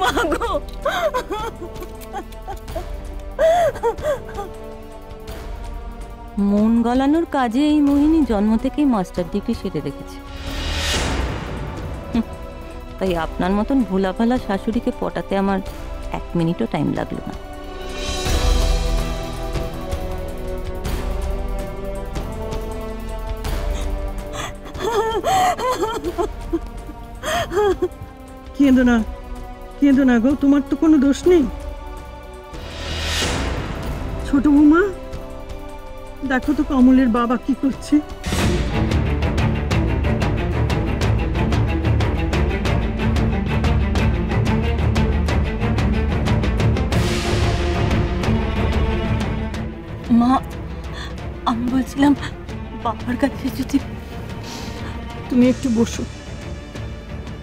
মাগো, মন গলানোর কাজে এই মোহিনী জন্ম থেকেই মাস্টার ডিগ্রি সেরে রেখেছে। তাই আপনার মতন ভোলাভালা শাশুড়িকে পটাতে আমার 1 মিনিটও টাইম লাগলো না। কেঁদো না, কেঁদো না গো, তোমার তো কোনো দোষ নেই। ছোট বৌমা, দেখো তো কমলের বাবা কি করছে। মা, আমি বলছিলাম বাবার কাছে যদি। তুমি একটু বসো,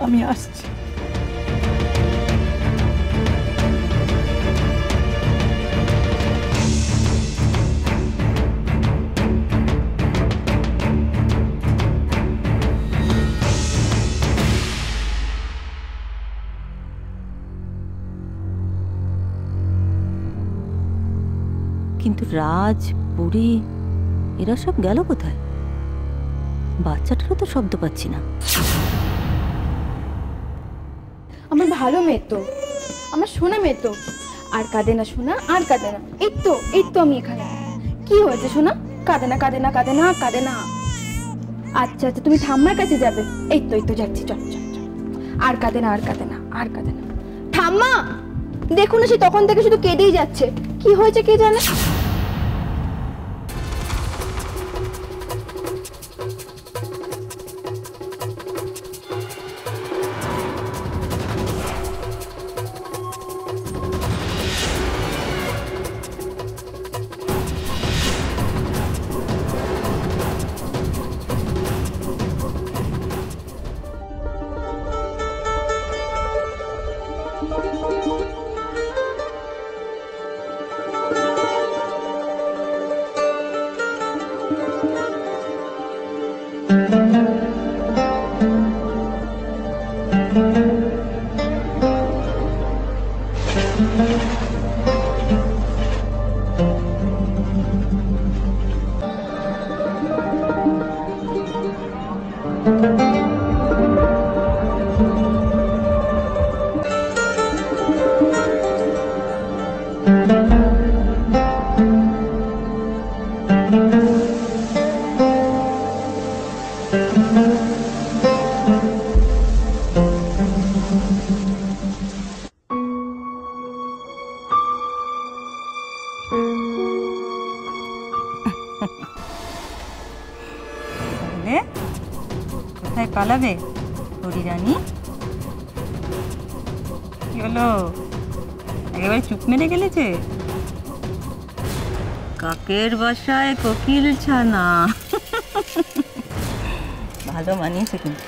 আমি আসছি। কিন্তু রাজ, বুড়ি এরা সব গেল কোথায়? বাচ্চাটারও তো শব্দ পাচ্ছি না। আমার ভালো মেয়ে তো, আমার সোনা মেয়ে তো, আর কাঁদে না সোনা, আর কাঁদে না। এই তো আমি এখানে। কি হয়েছে সোনা? কাঁদে না, কাঁদে না, কাঁদে না, কাঁদে না। আচ্ছা আচ্ছা, তুমি ঠাম্মার কাছে যাবে। এই তো যাচ্ছি, চল চল চল। আর কাঁদে না, আর কাঁদে না, আর কাঁদে না। ঠাম্মা দেখুন না, সে তখন থেকে শুধু কেঁদেই যাচ্ছে। কি হয়েছে কে জানে। কোথায় পালাবে হরি রানী? কি হলো, একেবারে চুপ মেরে গেলেছে? কাকের বাসায় কোকিল ছানা। ভালো মানিয়েছে কিন্তু।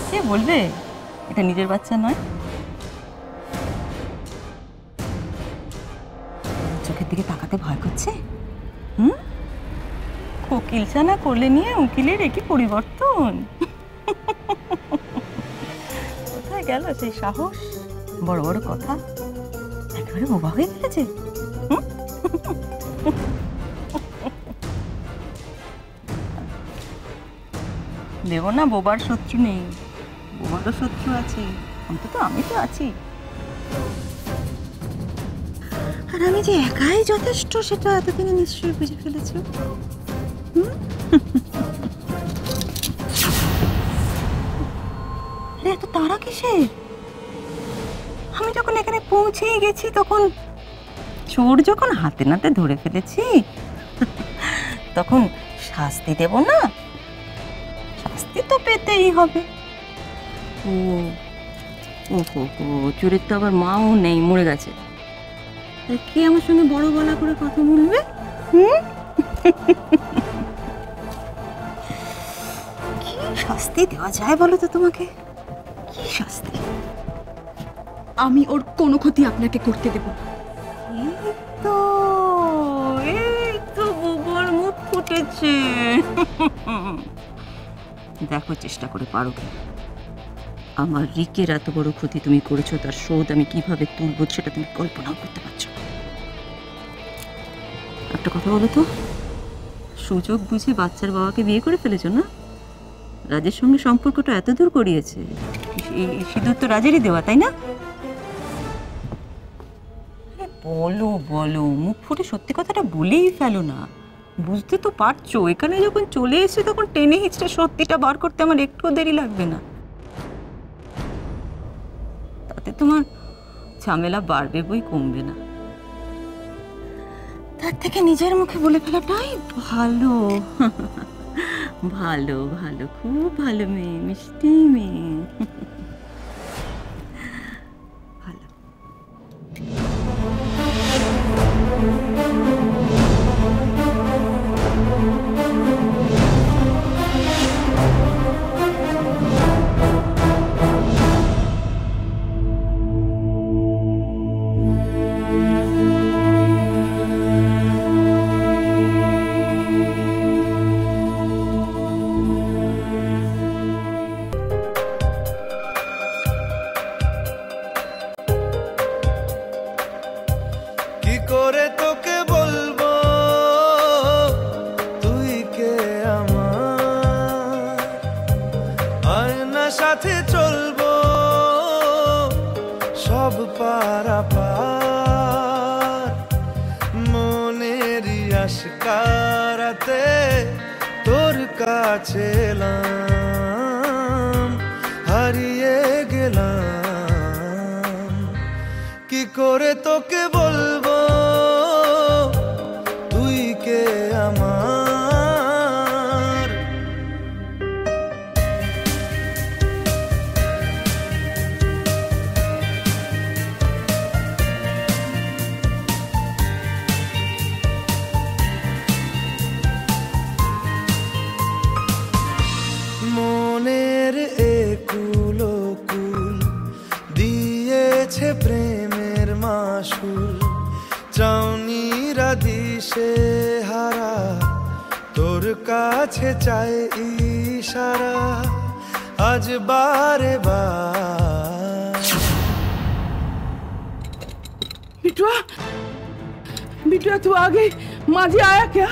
কে বলবে এটা নিজের বাচ্চা নয়? চোখের দিকে তাকাতে ভয় করছে? কোকিল ছানা করলে নিয়ে উকিলের একই পরিবর্তন। কোথায় গেল সেই সাহস? বড় বড় কথা, একেবারে বোবা হয়ে গেছে। দেব না, বোবার শত্রু নেই, বোবারও শত্রু আছে। অন্তত আমি তো আছি। আর আমি যে একাই যথেষ্ট সেটা এতদিনে নিশ্চয়ই বুঝে ফেলেছ। এত তাড়া কিসের? আমি যখন এখানে পৌঁছেই গেছি, তখন চোর যখন হাতে নাতে ধরে ফেলেছি, তখন শাস্তি দেব না? শাস্তি তো পেতেই হবে। ও চোরের তো আবার মাও নেই, মরে গেছে। কে আমার সঙ্গে বড় গলা করে কথা বলবে? কি শাস্তি দেওয়া যায় বলো তো তোমাকে? কি শাস্তি? আমি ওর কোনো ক্ষতি আপনাকে করতে দেব না। এই তো গোবর মুখ ফুটেছে। দেখো চেষ্টা করে পারো কি। আমার রিকের এত বড় ক্ষতি তুমি করেছো, তার শোধ আমি কিভাবে তুলবো সেটা তুমি কল্পনাও করতে পারছো না। একটা কথা বলো তো, সুযোগ বুঝে বাচ্চার বাবাকে বিয়ে করে ফেলেছো না? রাজের সঙ্গে সম্পর্কটা এত দূর করিয়েছে, এই সিঁদুর তো রাজেরই দেওয়া, তাই না? বলো বলো, মুখ ফুটে সত্যি কথাটা বলেই ফেলো না। বুঝতে তো পারছো, এখানে যখন চলে এসে তখন টেনে হিচড়ে সত্যিটা বার করতে আমার একটুও দেরি লাগবে না। তাতে তোমার ঝামেলা বাড়বে বই, কমবে না। তার থেকে নিজের মুখে বলে ফেলাটাই ভালো। ভালো ভালো, খুব ভালো মেয়ে, মিষ্টি মেয়ে। ভালো। কি করে তোকে বলবো তুই কে আমার, আয়না সাথে চলবো সব পারাপার, মনেরই আশকারাতে তোর কাছে এলাম, হারিয়ে গেলাম। কি করে তোকে বলবো তুই কে আমার। মনের একুলো কুল দিয়েছে প্রেমের মাসুল, চাউনিরা দিশে হারা তোর কাছে চাই ইশারা, আজ বারে বার। बिटुआ, बिटुआ तू आ गई? माँ जी आया क्या?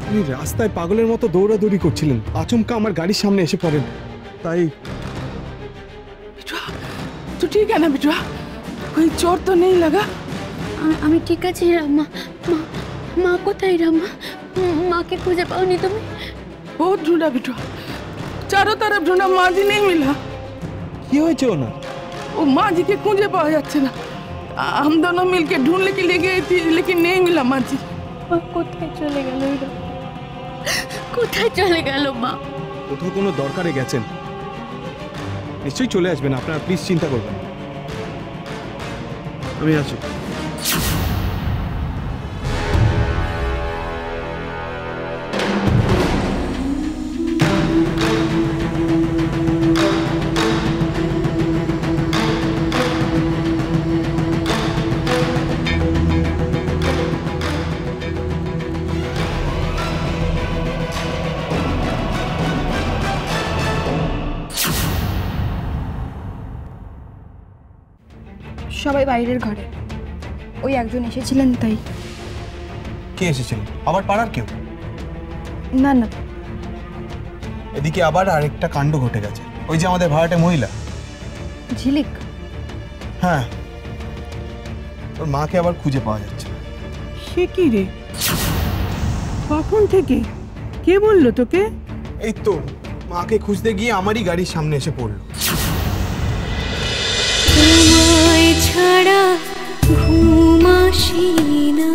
উনি রাস্তায় পাগলের মতো দৌড়াদৌড়ি করছিলেন, আচমকা আমার গাড়ির সামনে এসে পড়েন, তাই। बिटुआ तू ठीक है ना बिटुआ? कोई चोट तो नहीं लगा? আমি ঠিক আছি রাম্মা। মা কোথায় রাম্মা? মাকে খুঁজে পাওনি তুমি? बहुत ढूंढा बिटुआ, चारों तरफ ढूंढा, माँ जी नहीं मिला। কি হয়েছে ওনার? वो माँ जी के खोजे पाया जाते ना, हम दोनों मिलके ढूंढने के लिए गए थे लेकिन नहीं मिला माँ जी। মা কোথায় চলে গেল? কোথায় চলে গেল মা? কোথাও কোনো দরকারে গেছেন, নিশ্চয়ই চলে আসবেন, আপনারা প্লিজ চিন্তা করবেন না। আমি আছি। সবাই বাইরের ঘরে, ওই একজন এসেছিলেন তাই। কে এসেছিলেন? আবার পাড়ার কেউ? না না, এদিকে আবার আরেকটা কাণ্ড ঘটে গেছে, ওই যে আমাদের ভাড়াটে মহিলা। ঝিলিক? হ্যাঁ, ওর মাকে আবার খুঁজে পাওয়া যাচ্ছে। সে কি রে, কখন থেকে? কে বললো তোকে? এই তো মাকে খুঁজতে গিয়ে আমারই গাড়ির সামনে এসে পড়লো। তোমায় ছাড়া ঘুম আসে না।